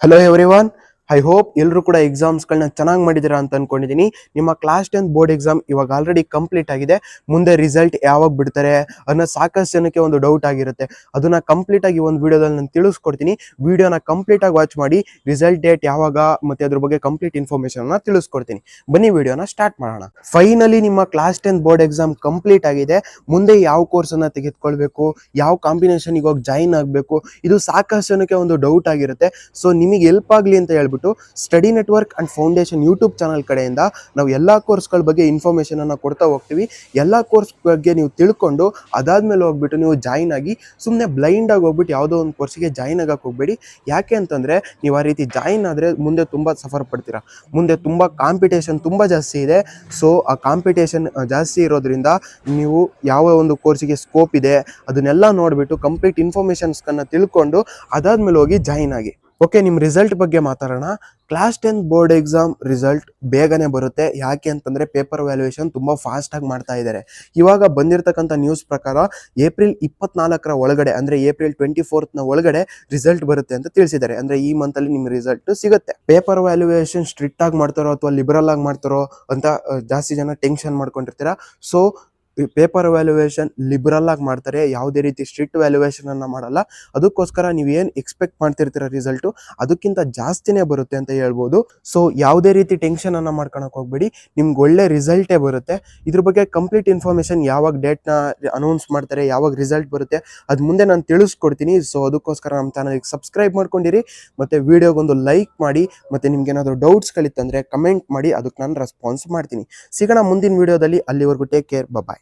Hello everyone, I hope ಎಲ್ಲರೂ ಕೂಡ ಎಕ್ಸಾಮ್ಸ್ಗಳನ್ನ ಚೆನ್ನಾಗಿ ಮಾಡಿದ್ದೀರಾ ಅಂತ ಅನ್ಕೊಂಡಿದ್ದೀನಿ. ನಿಮ್ಮ ಕ್ಲಾಸ್ 10 ಬೋರ್ಡ್ ಎಕ್ಸಾಮ್ ಇವಾಗ ಆಲ್ರೆಡಿ ಕಂಪ್ಲೀಟ್ ಆಗಿದೆ. ಮುಂದೆ ರಿಸಲ್ಟ್ ಯಾವಾಗ ಬಿಡ್ತಾರೆ ಅನ್ನೋ ಸಾಕಷ್ಟು ಜನಕ್ಕೆ ಒಂದು ಡೌಟ್ ಆಗಿರುತ್ತೆ. ಅದನ್ನ ಕಂಪ್ಲೀಟ್ ಆಗಿ ಒಂದು ವಿಡಿಯೋದಲ್ಲಿ ನಾನು ತಿಳಿಸ್ಕೊಡ್ತೀನಿ. ವಿಡಿಯೋನ ಕಂಪ್ಲೀಟ್ ಆಗಿ ವಾಚ್ ಮಾಡಿ ರಿಸಲ್ಟ್ ಡೇಟ್ ಯಾವಾಗ ಮತ್ತೆ ಅದ್ರ ಬಗ್ಗೆ ಕಂಪ್ಲೀಟ್ ಇನ್ಫಾರ್ಮೇಶನ್ ಅನ್ನ ತಿಳಿಸ್ಕೊಡ್ತೀನಿ. ಬನ್ನಿ ವಿಡಿಯೋನ ಸ್ಟಾರ್ಟ್ ಮಾಡೋಣ. ಫೈನಲಿ ನಿಮ್ಮ ಕ್ಲಾಸ್ 10 ಬೋರ್ಡ್ ಎಕ್ಸಾಮ್ ಕಂಪ್ಲೀಟ್ ಆಗಿದೆ. ಮುಂದೆ ಯಾವ ಕೋರ್ಸ್ ಅನ್ನ ತೆಗೆದುಕೊಳ್ಬೇಕು, ಯಾವ ಕಾಂಬಿನೇಷನ್ ಹೋಗಿ ಜಾಯಿನ್ ಆಗಬೇಕು, ಇದು ಸಾಕಷ್ಟು ಜನಕ್ಕೆ ಒಂದು ಡೌಟ್ ಆಗಿರುತ್ತೆ. ಸೊ ನಿಮಗೆ ಹೆಲ್ಪ್ ಆಗಲಿ ಅಂತ ಹೇಳ್ಬಿಟ್ಟು study network and foundation YouTube channel ಕಡೆಯಿಂದ ನಾವು ಎಲ್ಲಾ ಕೋರ್ಸ್ಗಳ ಬಗ್ಗೆ ಇನ್ಫಾರ್ಮೇಶನ್ ಅನ್ನ ಕೊಡ್ತಾ ಹೋಗ್ತೀವಿ. ಎಲ್ಲಾ ಕೋರ್ಸ್ ಬಗ್ಗೆ ನೀವು ತಿಳ್ಕೊಂಡು ಅದಾದ್ಮೇಲೆ ಹೋಗ್ಬಿಟ್ಟು ನೀವು ಜಾಯಿನ್ ಆಗಿ. ಸುಮ್ಮನೆ ಬ್ಲೈಂಡ್ ಆಗಿ ಹೋಗ್ಬಿಟ್ಟು ಯಾವುದೋ ಒಂದು ಕೋರ್ಸ್ಗೆ ಜಾಯಿನ್ ಆಗಕ್ಕೆ ಹೋಗ್ಬೇಡಿ. ಯಾಕೆ ಅಂತಂದ್ರೆ ನೀವು ಆ ರೀತಿ ಜಾಯಿನ್ ಆದ್ರೆ ಮುಂದೆ ತುಂಬಾ ಸಫರ್ ಪಡ್ತೀರಾ. ಮುಂದೆ ತುಂಬಾ ಕಾಂಪಿಟೇಷನ್ ತುಂಬಾ ಜಾಸ್ತಿ ಇದೆ. ಸೊ ಆ ಕಾಂಪಿಟೇಷನ್ ಜಾಸ್ತಿ ಇರೋದ್ರಿಂದ ನೀವು ಯಾವ ಒಂದು ಕೋರ್ಸಿಗೆ ಸ್ಕೋಪ್ ಇದೆ ಅದನ್ನೆಲ್ಲ ನೋಡ್ಬಿಟ್ಟು ಕಂಪ್ಲೀಟ್ ಇನ್ಫಾರ್ಮೇಶನ್ಸ್ ತಿಳ್ಕೊಂಡು ಅದಾದ್ಮೇಲೆ ಹೋಗಿ ಜಾಯಿನ್ ಆಗಿ. ಓಕೆ, ನಿಮ್ಮ ರಿಸಲ್ಟ್ ಬಗ್ಗೆ ಮಾತಾಡೋಣ. ಕ್ಲಾಸ್ 10 ಬೋರ್ಡ್ ಎಕ್ಸಾಮ್ ರಿಸಲ್ಟ್ ಬೇಗನೆ ಬರುತ್ತೆ. ಯಾಕೆ ಅಂತಂದ್ರೆ ಪೇಪರ್ ವ್ಯಾಲ್ಯೂಯೇಷನ್ ತುಂಬಾ ಫಾಸ್ಟ್ ಆಗಿ ಮಾಡ್ತಾ ಇದ್ದಾರೆ. ಇವಾಗ ಬಂದಿರತಕ್ಕಂಥ ನ್ಯೂಸ್ ಪ್ರಕಾರ ಏಪ್ರಿಲ್ 24ರ ಒಳಗಡೆ ಅಂದ್ರೆ ಏಪ್ರಿಲ್ 24ನ ಒಳಗಡೆ ರಿಸಲ್ಟ್ ಬರುತ್ತೆ ಅಂತ ತಿಳಿಸಿದ್ದಾರೆ. ಅಂದ್ರೆ ಈ ಮಂತ್ ಅಲ್ಲಿ ನಿಮ್ ರಿಸಲ್ಟ್ ಸಿಗುತ್ತೆ. ಪೇಪರ್ ವ್ಯಾಲ್ಯೂಯೇಷನ್ ಸ್ಟ್ರಿಕ್ಟ್ ಆಗಿ ಮಾಡ್ತಾರೋ ಅಥವಾ ಲಿಬರಲ್ ಆಗಿ ಮಾಡ್ತಾರೋ ಅಂತ ಜಾಸ್ತಿ ಜನ ಟೆನ್ಷನ್ ಮಾಡ್ಕೊಂಡಿರ್ತೀರಾ. ಸೊ ಪೇಪರ್ ವ್ಯಾಲ್ಯೂಯೇಷನ್ ಲಿಬರಲ್ ಆಗಿ ಮಾಡ್ತಾರೆ, ಯಾವುದೇ ರೀತಿ ಸ್ಟ್ರಿಕ್ಟ್ ವ್ಯಾಲ್ಯೂಯೇಷನ್ ಅನ್ನ ಮಾಡಲ್ಲ. ಅದಕ್ಕೋಸ್ಕರ ನೀವು ಏನ್ ಎಕ್ಸ್ಪೆಕ್ಟ್ ಮಾಡ್ತಿರ್ತೀರ ರಿಸಲ್ಟ್ ಅದಕ್ಕಿಂತ ಜಾಸ್ತಿನೇ ಬರುತ್ತೆ ಅಂತ ಹೇಳ್ಬೋದು. ಸೊ ಯಾವುದೇ ರೀತಿ ಟೆನ್ಷನ್ ಅನ್ನ ಮಾಡ್ಕೊಳಕ್ ಹೋಗ್ಬೇಡಿ, ನಿಮ್ಗೆ ಒಳ್ಳೆ ರಿಸಲ್ಟೇ ಬರುತ್ತೆ. ಇದ್ರ ಬಗ್ಗೆ ಕಂಪ್ಲೀಟ್ ಇನ್ಫಾರ್ಮೇಶನ್ ಯಾವಾಗ ಡೇಟ್ ನ ಅನೌನ್ಸ್ ಮಾಡ್ತಾರೆ, ಯಾವಾಗ ರಿಸಲ್ಟ್ ಬರುತ್ತೆ ಅದ್ ಮುಂದೆ ನಾನು ತಿಳಿಸ್ಕೊಡ್ತೀನಿ. ಸೊ ಅದಕ್ಕೋಸ್ಕರ ನಮ್ಮ ಚಾನಲ್ಗೆ ಸಬ್ಸ್ಕ್ರೈಬ್ ಮಾಡ್ಕೊಂಡಿರಿ, ಮತ್ತೆ ವಿಡಿಯೋಗೊಂದು ಲೈಕ್ ಮಾಡಿ, ಮತ್ತೆ ನಿಮ್ಗೆ ಏನಾದ್ರು ಡೌಟ್ಸ್ ಗಳಿತ್ತಂದ್ರೆ ಕಮೆಂಟ್ ಮಾಡಿ, ಅದಕ್ಕೆ ನಾನು ರೆಸ್ಪಾನ್ಸ್ ಮಾಡ್ತೀನಿ. ಸಿಗೋಣ ಮುಂದಿನ ವಿಡಿಯೋದಲ್ಲಿ. ಅಲ್ಲಿವರೆಗೂ ಟೇಕ್ ಕೇರ್, ಬಾಯ್.